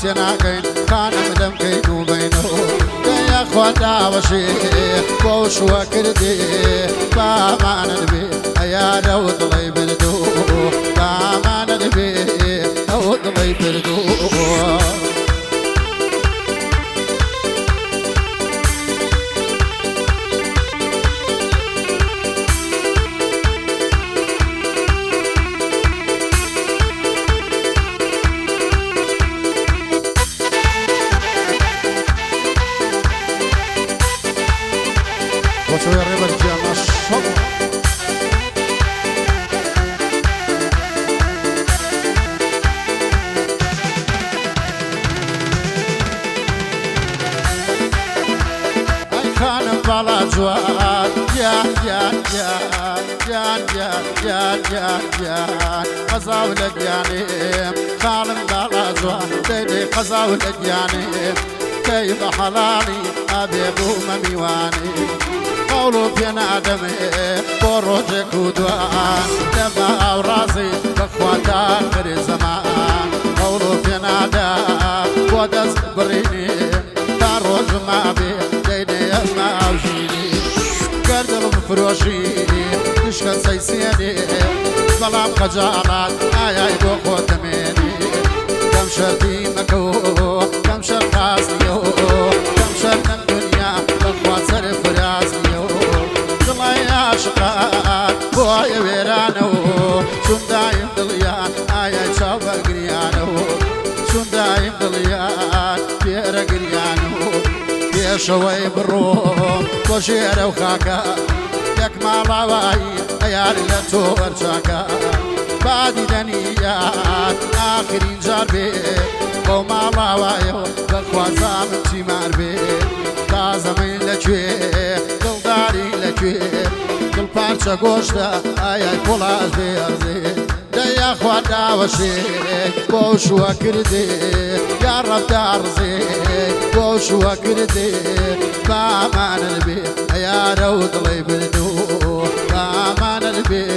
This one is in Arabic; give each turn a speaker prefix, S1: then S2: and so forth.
S1: تناقين خانم لم كينو بينه يا خوانا وشي بوش وكردي بامان البي يا داود الله يبردو بامان البي داود الله يبردو وشو يا ريبر جانا الشط خانم بالا جوان جان جان جان جان جان جان جان جان قزا ولدياني خانم بالا جوان ديدي قزا ولدياني كيف حلالي أبي أبو مميواني قولوا بينا دمي بروجك ودوان دماء وراسي بخواتا آخر الزمان قولوا بينا دم ودس بريني داروج ما بي ديدي اسمع وجيني قردل مفروشي تشكن سيسيني ظلام خجالات آي بوخو تميني كم شردي مكو كم شر خاصيو كم شر من الدنيا بخوات صرف راسيو ضلا يا شقات بويا ويرانو شون دايم دليان آي شاوبا قريانو شون دايم دليان بيرا قريانو شوي بالروم وشير وخاكا يك مالا واي ايالي لتور شاكا بادي دنيات آخرين جاربي بو مالا واي بخوازا من تيمار بي تازمين لكوي دلداري لكوي دل پارچا گوشتا آياي پولاز بيرزي يا خوانا وشيك بوشو كردي يا رب دارزي بوشو كردي بامان البي يا رود الله يبردو بامان البي